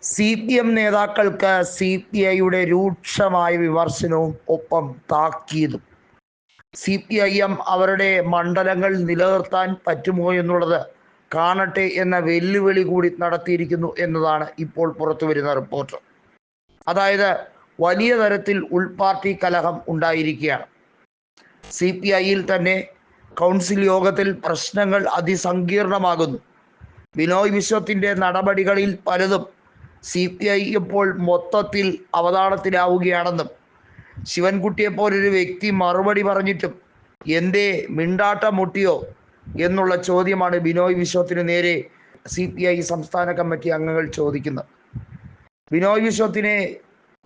CPM നേതാക്കൾക്ക് CPIയുടെ രൂക്ഷമായ വിമർശനവും ഒപ്പം താക്കീതും. CPIM അവരുടെ മണ്ഡലങ്ങൾ നിലനിർത്താൻ പറ്റുമോ എന്നുള്ളത് കാണട്ടെ എന്ന വെല്ലുവിളി കൂടി നടത്തിയിരിക്കുന്നു എന്നതാണ് ഇപ്പോൾ പുറത്തുവരുന്ന റിപ്പോർട്ട്. അതായത് വലിയ തരത്തിൽ ഉൾപാർട്ടി കലഹം ഉണ്ടായിരിക്കുകയാണ്. CPIയിൽ തന്നെ കൗൺസിൽ യോഗത്തിൽ പ്രശ്നങ്ങൾ അതിസങ്കീർണമാകുന്നു. ബിനോയ് വിശ്വത്തിൻ്റെ നടപടികളിൽ പലതും CPI ഇപ്പോൾ മൊത്തത്തിൽ അവതാളത്തിലാവുകയാണെന്നും ശിവൻകുട്ടിയെപ്പോലൊരു വ്യക്തി മറുപടി പറഞ്ഞിട്ടും എന്തേ മിണ്ടാട്ടം മുട്ടിയോ എന്നുള്ള ചോദ്യമാണ് ബിനോയ് വിശ്വത്തിന് നേരെ CPI സംസ്ഥാന കമ്മിറ്റി അംഗങ്ങൾ ചോദിക്കുന്നത്. ബിനോയ് വിശ്വത്തിനെ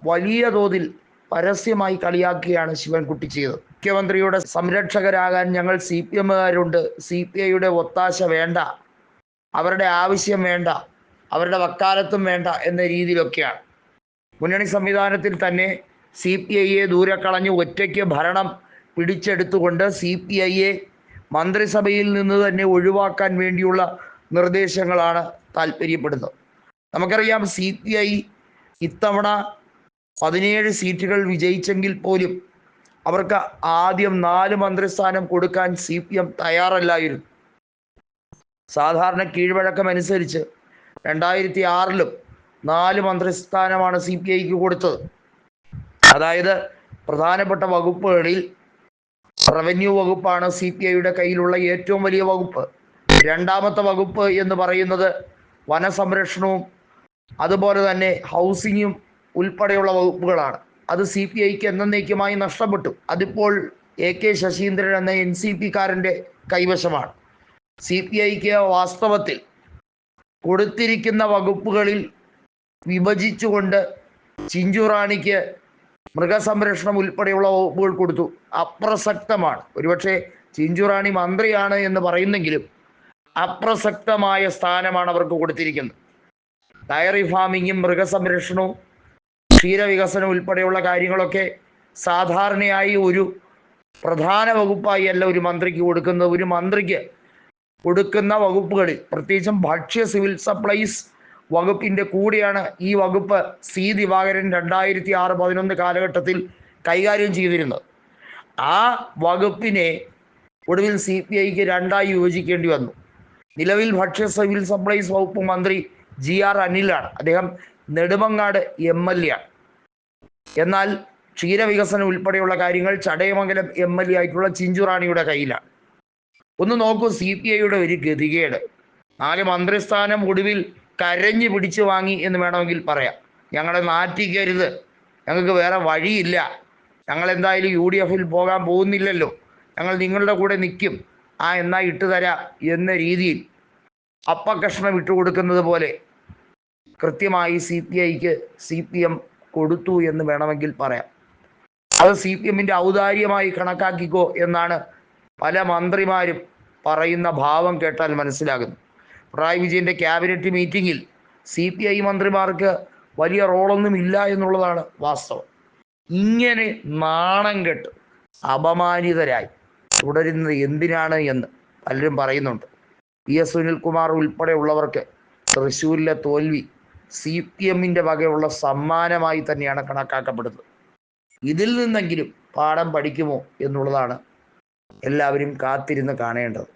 വലിയ തോതിൽ പരസ്യമായി കളിയാക്കിയാണ് ശിവൻകുട്ടി ചെയ്തത്. മുഖ്യമന്ത്രിയുടെ സംരക്ഷകരാകാൻ ഞങ്ങൾ CPMകാരുണ്ട്, CPIയുടെ ഒത്താശ വേണ്ട, അവരുടെ ആവശ്യം വേണ്ട, അവരുടെ വക്കാലത്തും വേണ്ട എന്ന രീതിയിലൊക്കെയാണ്. മുന്നണി സംവിധാനത്തിൽ തന്നെ CPIയെ ദൂരെ കളഞ്ഞ് ഒറ്റയ്ക്ക് ഭരണം പിടിച്ചെടുത്തുകൊണ്ട് CPIയെ മന്ത്രിസഭയിൽ നിന്ന് തന്നെ ഒഴിവാക്കാൻ വേണ്ടിയുള്ള നിർദ്ദേശങ്ങളാണ് താല്പര്യപ്പെടുന്നത്. നമുക്കറിയാം CPI ഇത്തവണ 17 സീറ്റുകൾ വിജയിച്ചെങ്കിൽ പോലും അവർക്ക് ആദ്യം 4 മന്ത്രിസ്ഥാനം കൊടുക്കാൻ CPM തയ്യാറല്ലായിരുന്നു. സാധാരണ കീഴ്വഴക്കം അനുസരിച്ച് 2006-ലും 4 മന്ത്രിസ്ഥാനമാണ് CPIക്ക് കൊടുത്തത്. അതായത് പ്രധാനപ്പെട്ട വകുപ്പുകളിൽ റവന്യൂ വകുപ്പാണ് CPIയുടെ കയ്യിലുള്ള ഏറ്റവും വലിയ വകുപ്പ്. രണ്ടാമത്തെ വകുപ്പ് എന്ന് പറയുന്നത് വനസംരക്ഷണവും അതുപോലെ തന്നെ ഹൗസിങ്ങും ഉൾപ്പെടെയുള്ള വകുപ്പുകളാണ്. അത് CPIക്ക് എന്നേക്കുമായി നഷ്ടപ്പെട്ടു. അതിപ്പോൾ AK ശശീന്ദ്രൻ എന്ന NCPക്കാരൻ്റെ കൈവശമാണ്. CPIക്ക് വാസ്തവത്തിൽ കൊടുത്തിരിക്കുന്ന വകുപ്പുകളിൽ വിഭജിച്ചുകൊണ്ട് ചിഞ്ചുറാണിക്ക് മൃഗസംരക്ഷണം ഉൾപ്പെടെയുള്ള വകുപ്പുകൾ കൊടുത്തു. അപ്രസക്തമാണ്. ഒരുപക്ഷെ ചിഞ്ചുറാണി മന്ത്രിയാണ് എന്ന് പറയുന്നെങ്കിലും അപ്രസക്തമായ സ്ഥാനമാണ് അവർക്ക് കൊടുത്തിരിക്കുന്നത്. ഡയറി ഫാമിങ്ങും മൃഗസംരക്ഷണവും ക്ഷീരവികസനം ഉൾപ്പെടെയുള്ള കാര്യങ്ങളൊക്കെ സാധാരണയായി ഒരു പ്രധാന വകുപ്പായി അല്ല ഒരു മന്ത്രിക്ക് കൊടുക്കുന്നത്. ഒരു മന്ത്രിക്ക് കൊടുക്കുന്ന വകുപ്പുകളിൽ പ്രത്യേകിച്ചും ഭക്ഷ്യ സിവിൽ സപ്ലൈസ് വകുപ്പിൻ്റെ കൂടെയാണ് ഈ വകുപ്പ് C ദിവാകരൻ 2006-11 കാലഘട്ടത്തിൽ കൈകാര്യം ചെയ്തിരുന്നത്. ആ വകുപ്പിനെ ഒടുവിൽ CPIക്ക് രണ്ടായി വിഭജിക്കേണ്ടി വന്നു. നിലവിൽ ഭക്ഷ്യ സിവിൽ സപ്ലൈസ് വകുപ്പ് മന്ത്രി GR അനിലാണ്. അദ്ദേഹം നെടുമങ്ങാട് MLA ആണ്. എന്നാൽ ക്ഷീരവികസനം ഉൾപ്പെടെയുള്ള കാര്യങ്ങൾ ചടയമംഗലം MLA ആയിട്ടുള്ള ചിഞ്ചുറാണിയുടെ കയ്യിലാണ്. ഒന്ന് നോക്കൂ CPIയുടെ ഒരു ഗതികേട്. 4 മന്ത്രിസ്ഥാനം ഒടുവിൽ കരഞ്ഞു പിടിച്ചു വാങ്ങി എന്ന് വേണമെങ്കിൽ പറയാം. ഞങ്ങളെ നാറ്റിക്കരുത്, ഞങ്ങൾക്ക് വേറെ വഴിയില്ല, ഞങ്ങൾ എന്തായാലും UDFിൽ പോകാൻ പോകുന്നില്ലല്ലോ, ഞങ്ങൾ നിങ്ങളുടെ കൂടെ നിൽക്കും, എന്നാ ഇട്ടുതരാം എന്ന രീതിയിൽ അപ്പക്കഷ്ണം ഇട്ടുകൊടുക്കുന്നത് പോലെ കൃത്യമായി CPIക്ക് CPM കൊടുത്തു എന്ന് വേണമെങ്കിൽ പറയാം. അത് CPMൻ്റെ ഔദാര്യമായി കണക്കാക്കിക്കോ എന്നാണ് പല മന്ത്രിമാരും പറയുന്ന ഭാവം കേട്ടാൽ മനസ്സിലാകുന്നു. പിണറായി വിജയൻ്റെ ക്യാബിനറ്റ് മീറ്റിങ്ങിൽ CPI മന്ത്രിമാർക്ക് വലിയ റോളൊന്നും ഇല്ല എന്നുള്ളതാണ് വാസ്തവം. ഇങ്ങനെ നാണം കെട്ട് അപമാനിതരായി തുടരുന്നത് എന്തിനാണ് എന്ന് പലരും പറയുന്നുണ്ട്. PS സുനിൽകുമാർ ഉൾപ്പെടെയുള്ളവർക്ക് തൃശ്ശൂരിലെ തോൽവി CPMൻ്റെ വകയുള്ള സമ്മാനമായി തന്നെയാണ് കണക്കാക്കപ്പെടുന്നത്. ഇതിൽ നിന്നെങ്കിലും പാഠം പഠിക്കുമോ എന്നുള്ളതാണ് എല്ലാവരും കാത്തിരുന്ന് കാണേണ്ടത്.